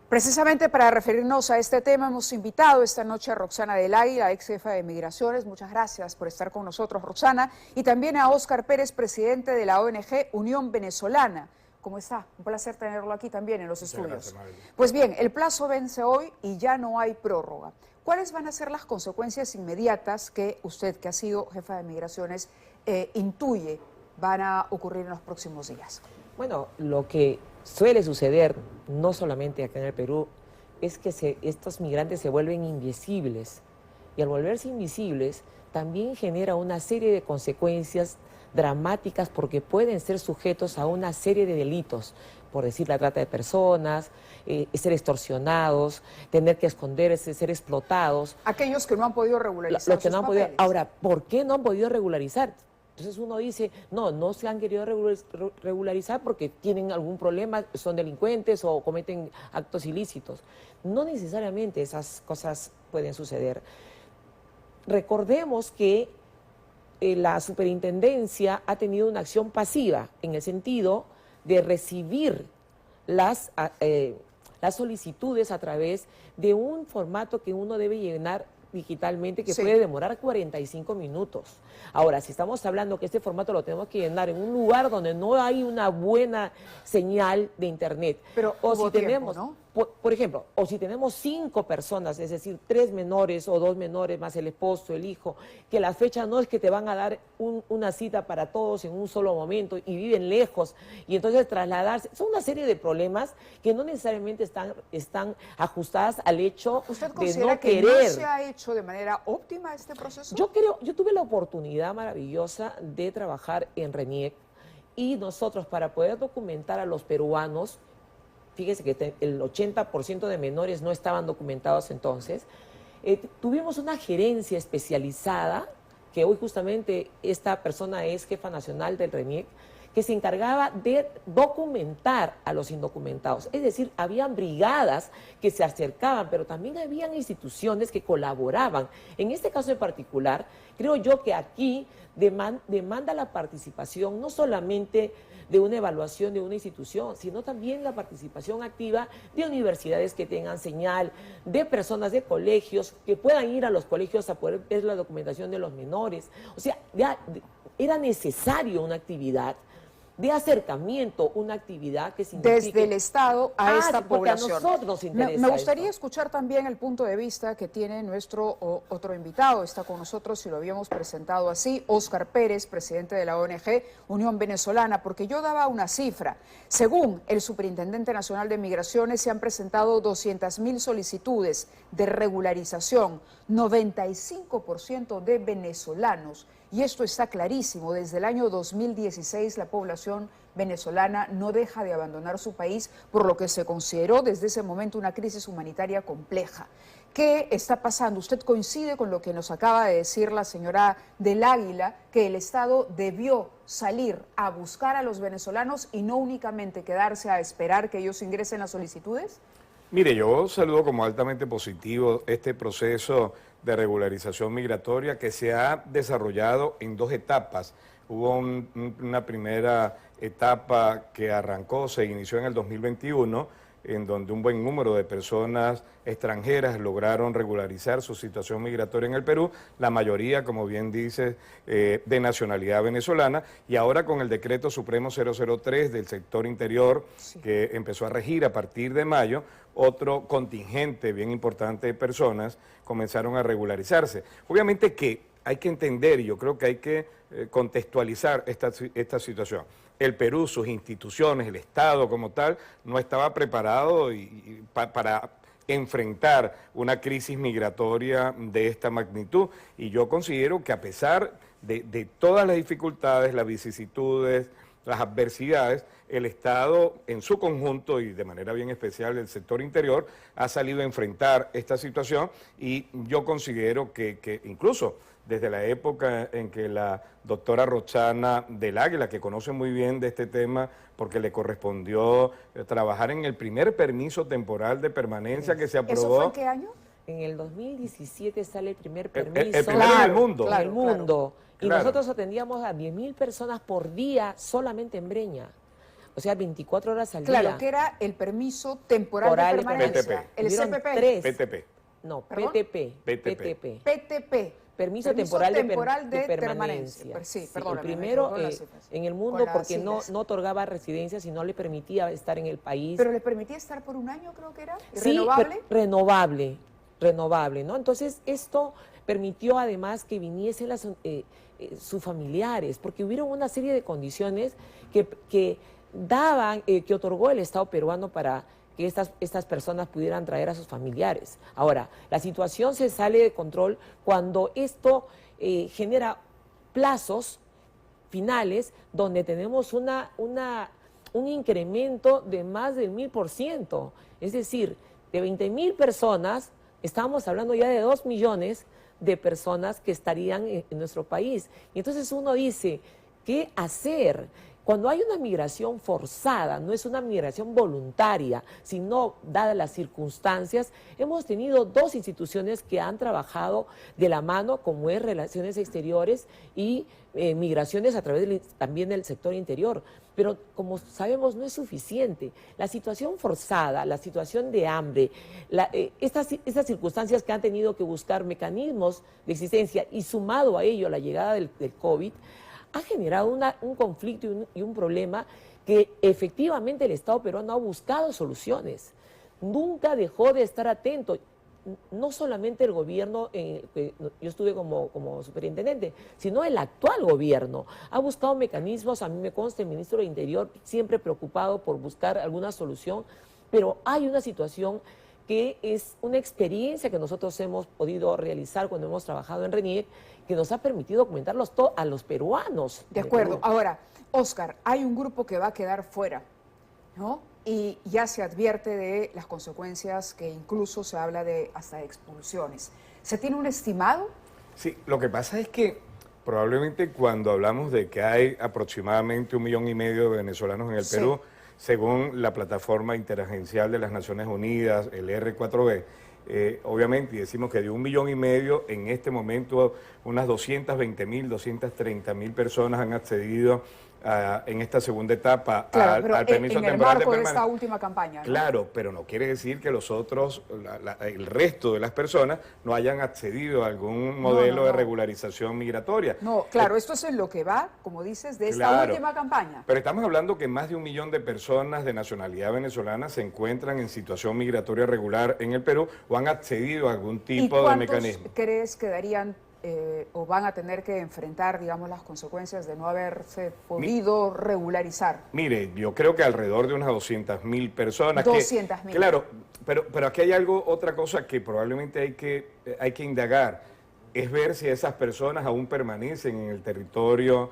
Precisamente para referirnos a este tema hemos invitado esta noche a Roxana del Águila, ex jefa de Migraciones. Muchas gracias por estar con nosotros, Roxana. Y también a Óscar Pérez, presidente de la ONG Unión Venezolana. ¿Cómo está? Un placer tenerlo aquí también en los estudios. Pues bien, el plazo vence hoy y ya no hay prórroga. ¿Cuáles van a ser las consecuencias inmediatas que usted, que ha sido jefa de Migraciones, intuye van a ocurrir en los próximos días? Bueno, lo que suele suceder, no solamente acá en el Perú, es que estos migrantes se vuelven invisibles. Y al volverse invisibles, también genera una serie de consecuencias dramáticas porque pueden ser sujetos a una serie de delitos, por decir la trata de personas, ser extorsionados, tener que esconderse, ser explotados. Aquellos que no han podido regularizar los que no han podido. Ahora, ¿por qué no han podido regularizar? Entonces uno dice, no se han querido regularizar porque tienen algún problema, son delincuentes o cometen actos ilícitos. No necesariamente esas cosas pueden suceder. Recordemos que la superintendencia ha tenido una acción pasiva en el sentido de recibir las solicitudes a través de un formato que uno debe llenar digitalmente que puede demorar 45 minutos. Ahora, si estamos hablando que este formato lo tenemos que llenar en un lugar donde no hay una buena señal de internet, pero o si tenemos, ¿no? Por ejemplo, o si tenemos 5 personas, es decir, 3 menores o 2 menores más el esposo, el hijo, que la fecha no es que te van a dar una cita para todos en un solo momento y viven lejos y entonces trasladarse, son una serie de problemas que no necesariamente están ajustadas al hecho de no querer. ¿Usted considera que no se ha hecho de manera óptima este proceso? Yo tuve la oportunidad maravillosa de trabajar en RENIEC y nosotros para poder documentar a los peruanos, fíjese que el 80% de menores no estaban documentados entonces, tuvimos una gerencia especializada, que hoy justamente esta persona es jefa nacional del RENIEC, que se encargaba de documentar a los indocumentados. Es decir, habían brigadas que se acercaban, pero también habían instituciones que colaboraban. En este caso en particular, creo yo que aquí demanda la participación no solamente de una evaluación de una institución, sino también la participación activa de universidades que tengan señal, de personas de colegios, que puedan ir a los colegios a poder ver la documentación de los menores. O sea, ya era necesario una actividad de acercamiento, una actividad que signifique... Desde el Estado a esta población. A nosotros nos interesa me gustaría escuchar también el punto de vista que tiene nuestro otro invitado. Está con nosotros, y lo habíamos presentado así, Óscar Pérez, presidente de la ONG Unión Venezolana, porque yo daba una cifra. Según el Superintendente Nacional de Migraciones, se han presentado 200.000 solicitudes de regularización, 95% de venezolanos. Y esto está clarísimo. Desde el año 2016 la población venezolana no deja de abandonar su país por lo que se consideró desde ese momento una crisis humanitaria compleja. ¿Qué está pasando? ¿Usted coincide con lo que nos acaba de decir la señora del Águila, que el Estado debió salir a buscar a los venezolanos y no únicamente quedarse a esperar que ellos ingresen las solicitudes? Mire, yo saludo como altamente positivo este proceso de regularización migratoria que se ha desarrollado en 2 etapas. Hubo una primera etapa que se inició en el 2021, en donde un buen número de personas extranjeras lograron regularizar su situación migratoria en el Perú, la mayoría, como bien dice, de nacionalidad venezolana, y ahora con el decreto supremo 003 del sector interior, que empezó a regir a partir de mayo, otro contingente bien importante de personas comenzaron a regularizarse. Obviamente que hay que entender, y yo creo que hay que contextualizar esta situación. El Perú, sus instituciones, el Estado como tal, no estaba preparado para enfrentar una crisis migratoria de esta magnitud. Y yo considero que a pesar de todas las dificultades, las vicisitudes, las adversidades, el Estado en su conjunto y de manera bien especial el sector interior ha salido a enfrentar esta situación, y yo considero que incluso desde la época en que la doctora Roxana del Águila, que conoce muy bien de este tema porque le correspondió trabajar en el primer permiso temporal de permanencia que se aprobó. ¿Eso fue en qué año? En el 2017 sale el primer permiso. El primero en el mundo. En el mundo. Claro. Y nosotros atendíamos a 10.000 personas por día solamente en Breña. o sea, 24 horas al Claro, día. que era el permiso temporal Temporal de de permanencia. permanencia. El Hubieron CPP. tres. PTP. No, ¿Perdón? PTP. PTP. PTP. Permiso temporal de de permanencia. Sí, Sí, perdóname, el me primero equivoco en las cifras. en el Con mundo las porque siglas. no otorgaba residencia, sino le permitía estar en el país. Pero le permitía estar por un año, creo que era. ¿Y Sí, renovable? renovable, ¿no? Entonces, esto permitió además que viniesen sus familiares, porque hubieron una serie de condiciones que daban, que otorgó el Estado peruano para que estas personas pudieran traer a sus familiares. Ahora, la situación se sale de control cuando esto genera plazos finales donde tenemos un incremento de más del 1000%. Es decir, de 20.000 personas, estamos hablando ya de 2 millones de personas que estarían en nuestro país. Y entonces uno dice, ¿qué hacer? Cuando hay una migración forzada, no es una migración voluntaria, sino dadas las circunstancias, hemos tenido dos instituciones que han trabajado de la mano, como es Relaciones Exteriores y migraciones a través también del sector interior. Pero como sabemos, no es suficiente. La situación forzada, la situación de hambre, estas circunstancias que han tenido que buscar mecanismos de existencia y sumado a ello la llegada del COVID, ha generado un conflicto y un problema que efectivamente el Estado peruano ha buscado soluciones. Nunca dejó de estar atento, no solamente el gobierno, yo estuve como superintendente, sino el actual gobierno. Ha buscado mecanismos, a mí me consta el ministro del Interior siempre preocupado por buscar alguna solución, pero hay una situación que es una experiencia que nosotros hemos podido realizar cuando hemos trabajado en RENIEC, que nos ha permitido documentar a los peruanos. De acuerdo. Ahora, Óscar, hay un grupo que va a quedar fuera, ¿no? Y ya se advierte de las consecuencias, que incluso se habla de hasta expulsiones. ¿Se tiene un estimado? Sí, lo que pasa es que probablemente cuando hablamos de que hay aproximadamente 1,5 millones de venezolanos en el Perú, según la plataforma interagencial de las Naciones Unidas, el R4B, obviamente, y decimos que de 1,5 millones, en este momento unas 220.000, 230.000 personas han accedido en esta segunda etapa al permiso temporal de permanencia. En el marco de esta última campaña, ¿no? Claro, pero no quiere decir que los otros, el resto de las personas no hayan accedido a algún modelo de regularización migratoria. No, claro, esto es en lo que va, como dices, de esta última campaña. Pero estamos hablando que más de 1 millón de personas de nacionalidad venezolana se encuentran en situación migratoria regular en el Perú o han accedido a algún tipo de mecanismo. ¿Y crees que darían o van a tener que enfrentar, digamos, las consecuencias de no haberse podido regularizar? Mire, yo creo que alrededor de unas 200.000 personas. 200.000. Claro, pero aquí hay otra cosa que probablemente hay que indagar, es ver si esas personas aún permanecen en el territorio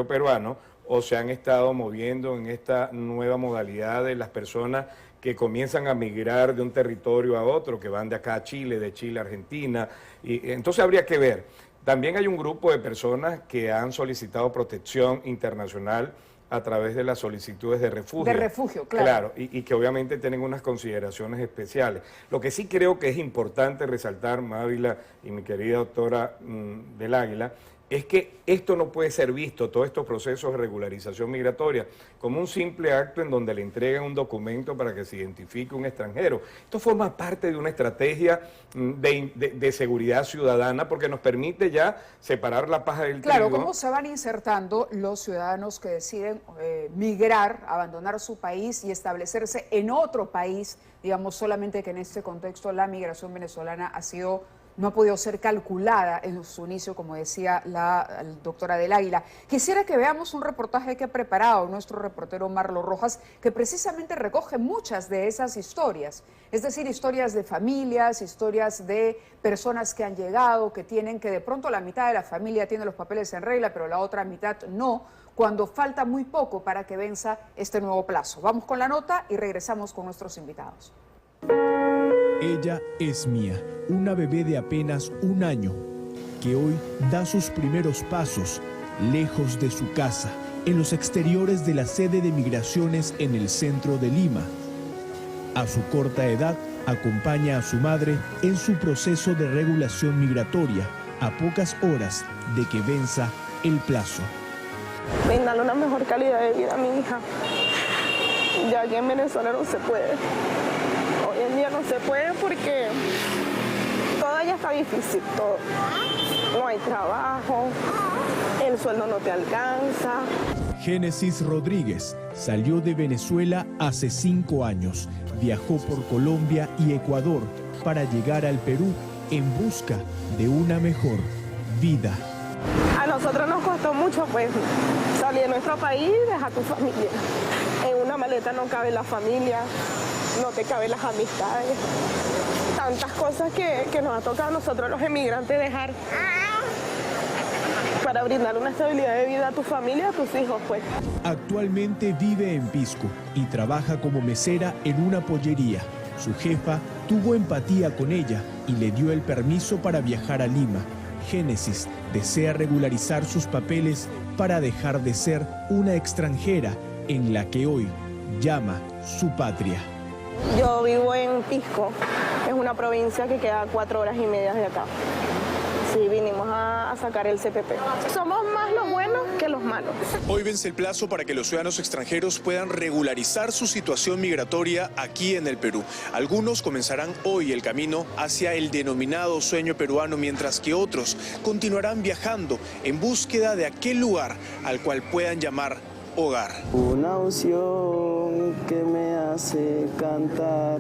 peruano o se han estado moviendo en esta nueva modalidad de las personas que comienzan a migrar de un territorio a otro, que van de acá a Chile, de Chile a Argentina, y entonces habría que ver. También hay un grupo de personas que han solicitado protección internacional a través de las solicitudes de refugio. De refugio, claro. Claro, y que obviamente tienen unas consideraciones especiales. Lo que sí creo que es importante resaltar, Mávila y mi querida doctora del Águila, es que esto no puede ser visto, todos estos procesos de regularización migratoria, como un simple acto en donde le entregan un documento para que se identifique un extranjero. Esto forma parte de una estrategia de seguridad ciudadana porque nos permite ya separar la paja del trigo. Claro, cómo se van insertando los ciudadanos que deciden migrar, abandonar su país y establecerse en otro país, digamos, solamente que en este contexto la migración venezolana no ha podido ser calculada en su inicio, como decía la doctora del Águila. Quisiera que veamos un reportaje que ha preparado nuestro reportero Marlo Rojas, que precisamente recoge muchas de esas historias, es decir, historias de familias, historias de personas que han llegado, que de pronto la mitad de la familia tiene los papeles en regla, pero la otra mitad no, cuando falta muy poco para que venza este nuevo plazo. Vamos con la nota y regresamos con nuestros invitados. Ella es Mía, una bebé de apenas 1 año, que hoy da sus primeros pasos lejos de su casa, en los exteriores de la sede de migraciones en el centro de Lima. A su corta edad, acompaña a su madre en su proceso de regulación migratoria, a pocas horas de que venza el plazo. Brindarle una mejor calidad de vida a mi hija. Ya aquí en Venezuela no se puede. Hoy en día no se puede porque todo ya está difícil, todo. No hay trabajo, el sueldo no te alcanza. Génesis Rodríguez salió de Venezuela hace 5 años. Viajó por Colombia y Ecuador para llegar al Perú en busca de una mejor vida. A nosotros nos costó mucho pues salir de nuestro país y dejar tu familia. En una maleta no cabe la familia, no te caben las amistades. Tantas cosas que nos ha tocado a nosotros los emigrantes dejar para brindar una estabilidad de vida a tu familia y a tus hijos, pues. Actualmente vive en Pisco y trabaja como mesera en una pollería. Su jefa tuvo empatía con ella y le dio el permiso para viajar a Lima. Génesis desea regularizar sus papeles para dejar de ser una extranjera en la que hoy llama su patria. Yo vivo en Pisco, es una provincia que queda 4 horas y media de acá. Sí, vinimos a sacar el CPP. Somos más los buenos que los malos. Hoy vence el plazo para que los ciudadanos extranjeros puedan regularizar su situación migratoria aquí en el Perú. Algunos comenzarán hoy el camino hacia el denominado sueño peruano, mientras que otros continuarán viajando en búsqueda de aquel lugar al cual puedan llamar hogar. Una opción que me hace cantar.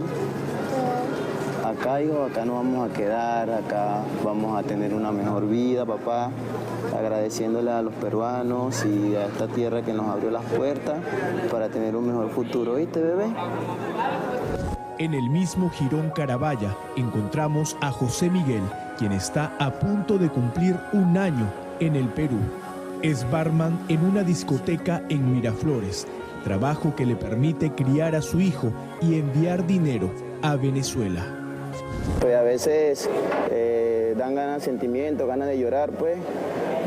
Acá, hijo, acá nos vamos a quedar, acá vamos a tener una mejor vida, papá. Agradeciéndole a los peruanos y a esta tierra que nos abrió las puertas para tener un mejor futuro. ¿Oíste, bebé? En el mismo Jirón Carabaya encontramos a José Miguel, quien está a punto de cumplir 1 año en el Perú. Es barman en una discoteca en Miraflores, trabajo que le permite criar a su hijo y enviar dinero a Venezuela. Pues a veces dan ganas, sentimientos, ganas de llorar, pues,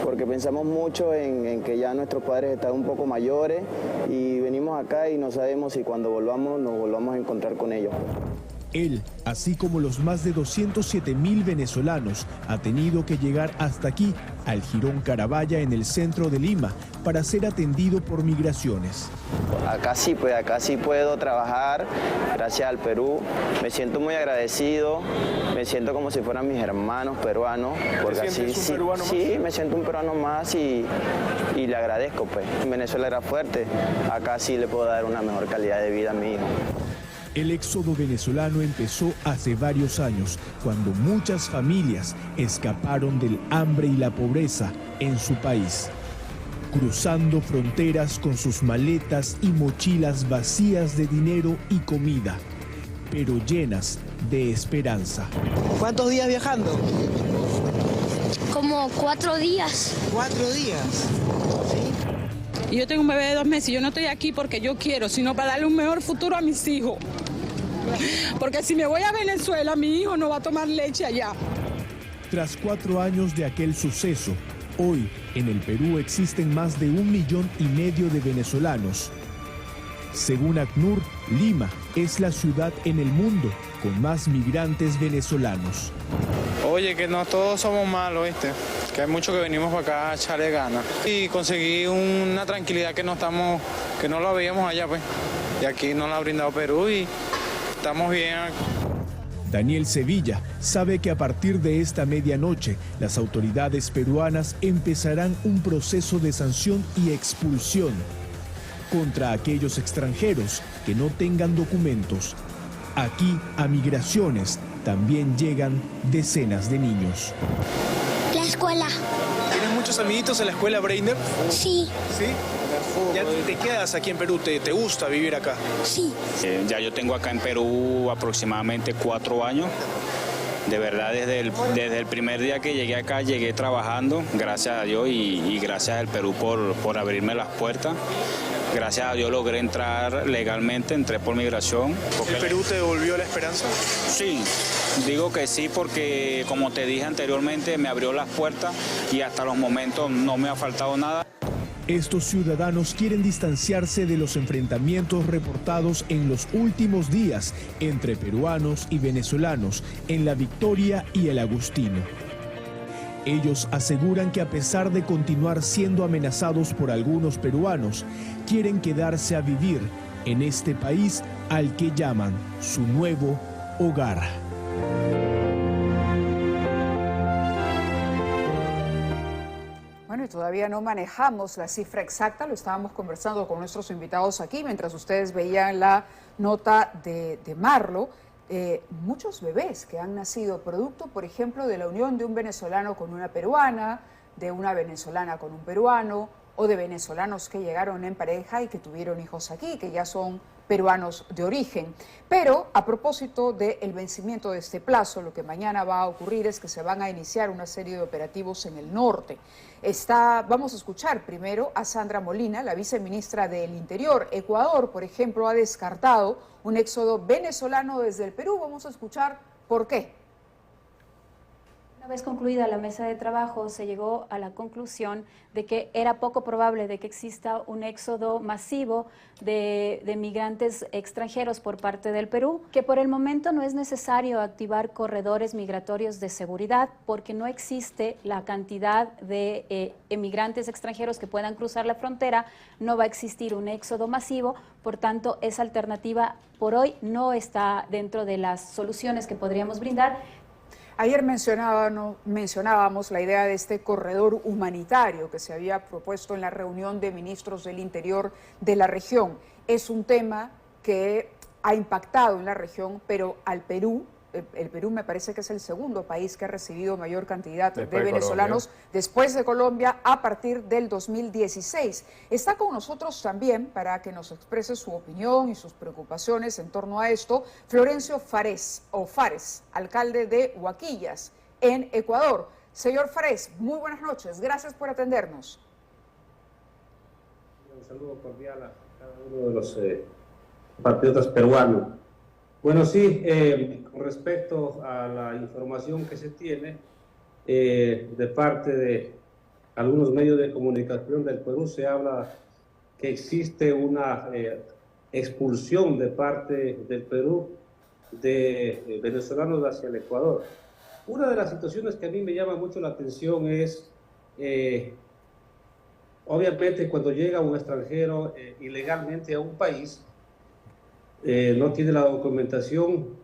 porque pensamos mucho en que ya nuestros padres están un poco mayores y venimos acá y no sabemos si cuando volvamos nos volvamos a encontrar con ellos. Él, así como los más de 207.000 venezolanos, ha tenido que llegar hasta aquí, al Jirón Carabaya en el centro de Lima, para ser atendido por migraciones. Acá sí, pues acá sí puedo trabajar, gracias al Perú. Me siento muy agradecido, me siento como si fueran mis hermanos peruanos. Porque ¿Te sientes un peruano más? Sí, me siento un peruano más y le agradezco, pues. En Venezuela era fuerte, acá sí le puedo dar una mejor calidad de vida a mi hijo. El éxodo venezolano empezó hace varios años, cuando muchas familias escaparon del hambre y la pobreza en su país, cruzando fronteras con sus maletas y mochilas vacías de dinero y comida, pero llenas de esperanza. ¿Cuántos días viajando? Como 4 días. 4 días. Y yo tengo un bebé de 2 meses y yo no estoy aquí porque yo quiero, sino para darle un mejor futuro a mis hijos. Porque si me voy a Venezuela, mi hijo no va a tomar leche allá. Tras 4 años de aquel suceso, hoy en el Perú existen más de 1,5 millones de venezolanos. Según ACNUR, Lima es la ciudad en el mundo con más migrantes venezolanos. Oye, que no todos somos malos, ¿viste? Que hay muchos que venimos para acá a echarle ganas. Y conseguí una tranquilidad que no la veíamos allá, pues. Y aquí nos la ha brindado Perú y estamos bien. Daniel Sevilla sabe que a partir de esta medianoche, las autoridades peruanas empezarán un proceso de sanción y expulsión contra aquellos extranjeros que no tengan documentos. Aquí, a migraciones, también llegan decenas de niños. La escuela. ¿Tienes muchos amiguitos en la escuela Breiner? Sí. ¿Sí? ¿Ya te quedas aquí en Perú? ¿Te gusta vivir acá? Sí. Ya yo tengo acá en Perú aproximadamente 4 años. De verdad, desde el primer día que llegué acá, llegué trabajando, gracias a Dios y gracias al Perú por abrirme las puertas. Gracias a Dios logré entrar legalmente, entré por migración. ¿El Perú te devolvió la esperanza? Sí, digo que sí porque, como te dije anteriormente, me abrió las puertas y hasta los momentos no me ha faltado nada. Estos ciudadanos quieren distanciarse de los enfrentamientos reportados en los últimos días entre peruanos y venezolanos en La Victoria y El Agustino. Ellos aseguran que a pesar de continuar siendo amenazados por algunos peruanos, quieren quedarse a vivir en este país al que llaman su nuevo hogar. Bueno, y todavía no manejamos la cifra exacta, lo estábamos conversando con nuestros invitados aquí mientras ustedes veían la nota de Marlo. Muchos bebés que han nacido producto, por ejemplo, de la unión de un venezolano con una peruana, de una venezolana con un peruano, o de venezolanos que llegaron en pareja y que tuvieron hijos aquí, que ya son peruanos de origen. Pero a propósito del vencimiento de este plazo, lo que mañana va a ocurrir es que se van a iniciar una serie de operativos en el norte. Vamos a escuchar primero a Sandra Molina, la viceministra del Interior. Ecuador, por ejemplo, ha descartado un éxodo venezolano desde el Perú. Vamos a escuchar por qué. Una vez concluida la mesa de trabajo, se llegó a la conclusión de que era poco probable de que exista un éxodo masivo de migrantes extranjeros por parte del Perú, que por el momento no es necesario activar corredores migratorios de seguridad porque no existe la cantidad de emigrantes extranjeros que puedan cruzar la frontera, no va a existir un éxodo masivo, por tanto esa alternativa por hoy no está dentro de las soluciones que podríamos brindar. Ayer mencionábamos la idea de este corredor humanitario que se había propuesto en la reunión de ministros del Interior de la región. Es un tema que ha impactado en la región, pero al Perú, el Perú me parece que es el segundo país que ha recibido mayor cantidad de venezolanos después de Colombia a partir del 2016. Está con nosotros también para que nos exprese su opinión y sus preocupaciones en torno a esto, Florencio Fares, alcalde de Huaquillas, en Ecuador. Señor Fares, muy buenas noches, gracias por atendernos. Un saludo cordial a cada uno de los compatriotas peruanos. Bueno, sí, con respecto a la información que se tiene de parte de algunos medios de comunicación del Perú, se habla que existe una expulsión de parte del Perú de venezolanos hacia el Ecuador. Una de las situaciones que a mí me llama mucho la atención es, obviamente, cuando llega un extranjero ilegalmente a un país, no tiene la documentación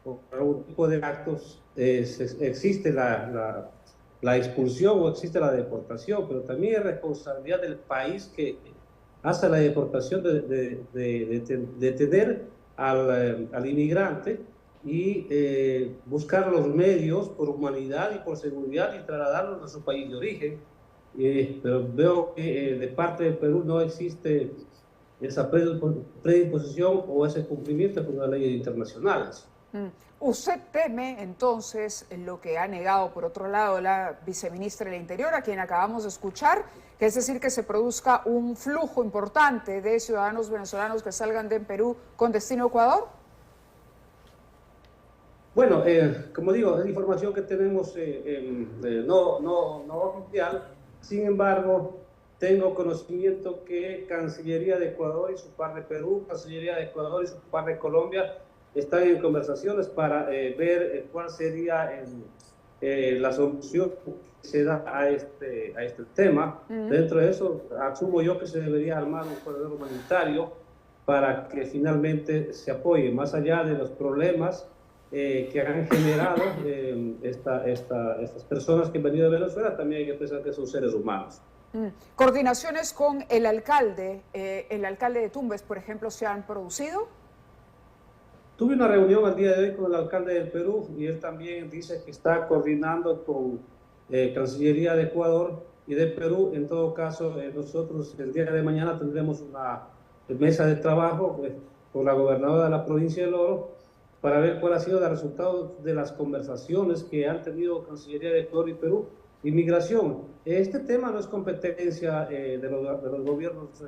o algún tipo de actos, existe la expulsión o existe la deportación, pero también es responsabilidad del país que hace la deportación de tener al inmigrante y buscar los medios por humanidad y por seguridad y trasladarlos a su país de origen. Pero veo que de parte del Perú no existe esa predisposición o ese cumplimiento con las leyes internacionales. ¿Usted teme entonces lo que ha negado por otro lado la viceministra del Interior, a quien acabamos de escuchar, que es decir que se produzca un flujo importante de ciudadanos venezolanos que salgan de Perú con destino a Ecuador? Bueno, como digo, es información que tenemos no oficial, sin embargo, tengo conocimiento que Cancillería de Ecuador y su par de Perú, Cancillería de Ecuador y su par de Colombia están en conversaciones para ver cuál sería la solución que se da a este tema. Dentro de eso, asumo yo que se debería armar un corredor humanitario para que finalmente se apoye, más allá de los problemas que han generado estas personas que han venido de Venezuela, también hay que pensar que son seres humanos. ¿Coordinaciones con el alcalde de Tumbes, por ejemplo, se han producido? Tuve una reunión el día de hoy con el alcalde del Perú y él también dice que está coordinando con Cancillería de Ecuador y de Perú. En todo caso, nosotros el día de mañana tendremos una mesa de trabajo con la gobernadora de la provincia de Oro para ver cuál ha sido el resultado de las conversaciones que han tenido Cancillería de Ecuador y Perú. Inmigración. Este tema no es competencia de los gobiernos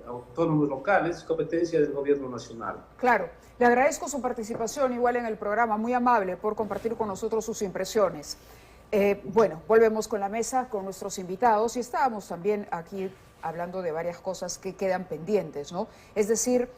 autónomos locales, es competencia del gobierno nacional. Claro. Le agradezco su participación igual en el programa, muy amable por compartir con nosotros sus impresiones. Bueno, volvemos con la mesa, con nuestros invitados y estábamos también aquí hablando de varias cosas que quedan pendientes, ¿no? Es decir,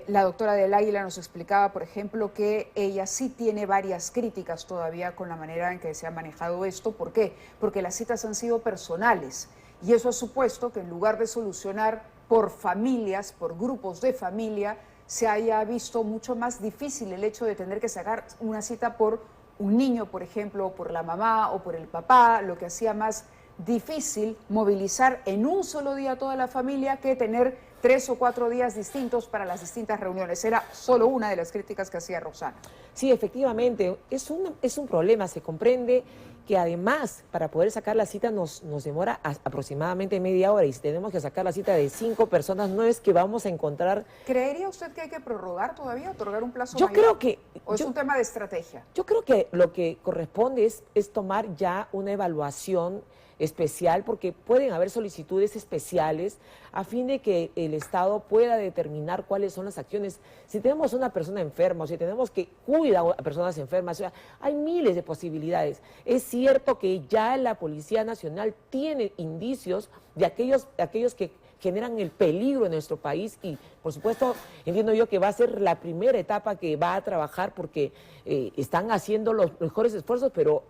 la doctora del Águila nos explicaba, por ejemplo, que ella sí tiene varias críticas todavía con la manera en que se ha manejado esto. ¿Por qué? Porque las citas han sido personales y eso ha supuesto que en lugar de solucionar por familias, por grupos de familia, se haya visto mucho más difícil el hecho de tener que sacar una cita por un niño, por ejemplo, o por la mamá o por el papá, lo que hacía más difícil movilizar en un solo día a toda la familia que tener 3 o 4 días distintos para las distintas reuniones. Era solo una de las críticas que hacía Roxana. Sí, efectivamente, es un problema, se comprende que además para poder sacar la cita nos demora aproximadamente media hora y si tenemos que sacar la cita de 5 personas no es que vamos a encontrar... ¿Creería usted que hay que prorrogar todavía, otorgar un plazo mayor? Creo que... ¿O es un tema de estrategia? Yo creo que lo que corresponde es tomar ya una evaluación especial, porque pueden haber solicitudes especiales a fin de que el Estado pueda determinar cuáles son las acciones. Si tenemos una persona enferma, o si tenemos que cuidar a personas enfermas, o sea, hay miles de posibilidades. Es cierto que ya la Policía Nacional tiene indicios de aquellos que generan el peligro en nuestro país y, por supuesto, entiendo yo que va a ser la primera etapa que va a trabajar porque están haciendo los mejores esfuerzos, pero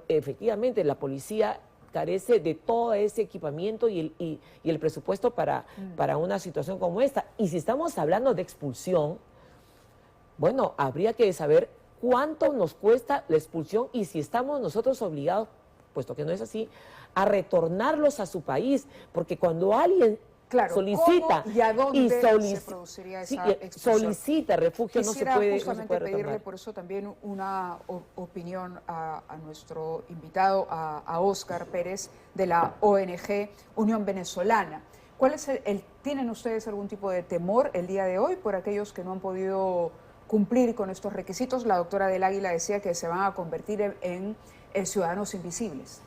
efectivamente la policía carece de todo ese equipamiento y el presupuesto para una situación como esta. Y si estamos hablando de expulsión, bueno, habría que saber cuánto nos cuesta la expulsión y si estamos nosotros obligados, puesto que no es así, a retornarlos a su país, porque cuando alguien solicita ¿cómo y a dónde se produciría esa expulsión? Solicita refugio, no se puede pedirle retornar. Por eso también una opinión a nuestro invitado, a Óscar Pérez, de la ONG Unión Venezolana. ¿Cuál es ¿Tienen ustedes algún tipo de temor el día de hoy por aquellos que no han podido cumplir con estos requisitos? La doctora del Águila decía que se van a convertir en ciudadanos invisibles.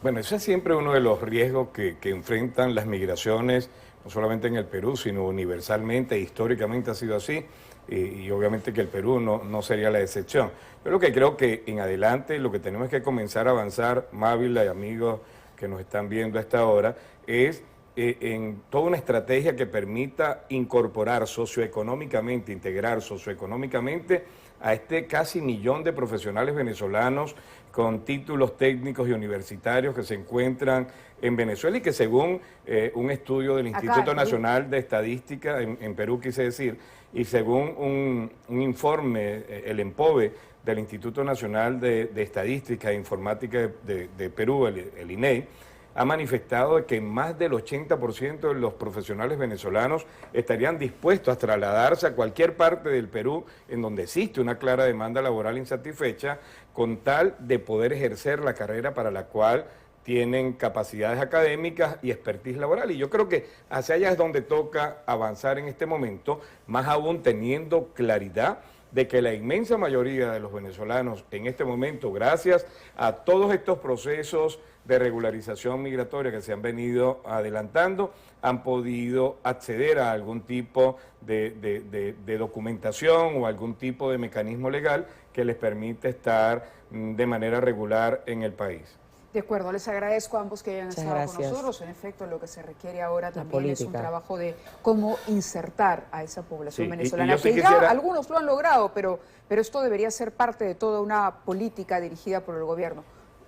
Bueno, ese es siempre uno de los riesgos que enfrentan las migraciones, no solamente en el Perú, sino universalmente, históricamente ha sido así, y obviamente que el Perú no sería la excepción. Yo lo que creo que en adelante lo que tenemos que comenzar a avanzar, Mávila y amigos que nos están viendo a esta hora, es en toda una estrategia que permita incorporar socioeconómicamente, integrar socioeconómicamente a este casi 1 millón de profesionales venezolanos con títulos técnicos y universitarios que se encuentran en Venezuela y que según un estudio del Instituto Nacional de Estadística, en Perú quise decir, y según un informe, el EMPOVE, del Instituto Nacional de Estadística e Informática de Perú, el INEI, ha manifestado que más del 80% de los profesionales venezolanos estarían dispuestos a trasladarse a cualquier parte del Perú en donde existe una clara demanda laboral insatisfecha, con tal de poder ejercer la carrera para la cual tienen capacidades académicas y expertise laboral. Y yo creo que hacia allá es donde toca avanzar en este momento, más aún teniendo claridad de que la inmensa mayoría de los venezolanos en este momento, gracias a todos estos procesos de regularización migratoria que se han venido adelantando, han podido acceder a algún tipo de documentación o algún tipo de mecanismo legal que les permite estar de manera regular en el país. De acuerdo, les agradezco a ambos que hayan estado con nosotros. En efecto, lo que se requiere ahora también es un trabajo de cómo insertar a esa población venezolana, que ya algunos lo han logrado, pero esto debería ser parte de toda una política dirigida por el gobierno.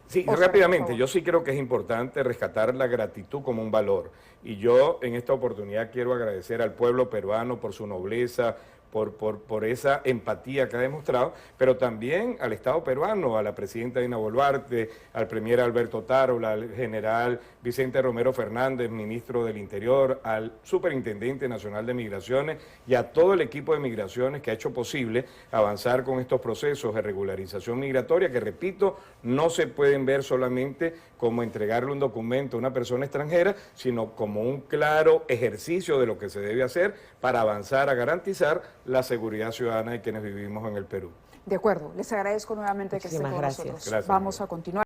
Sí, rápidamente, yo sí creo que es importante rescatar la gratitud como un valor. Y yo en esta oportunidad quiero agradecer al pueblo peruano por su nobleza, por esa empatía que ha demostrado, pero también al Estado peruano, a la presidenta Dina Boluarte, al premier Alberto Tarola, al general Vicente Romero Fernández, ministro del Interior, al superintendente nacional de migraciones y a todo el equipo de migraciones que ha hecho posible avanzar con estos procesos de regularización migratoria que, repito, no se pueden ver solamente como entregarle un documento a una persona extranjera, sino como un claro ejercicio de lo que se debe hacer para avanzar a garantizar la seguridad ciudadana de quienes vivimos en el Perú. De acuerdo, les agradezco nuevamente que estén con nosotros. Gracias. Vamos a continuar.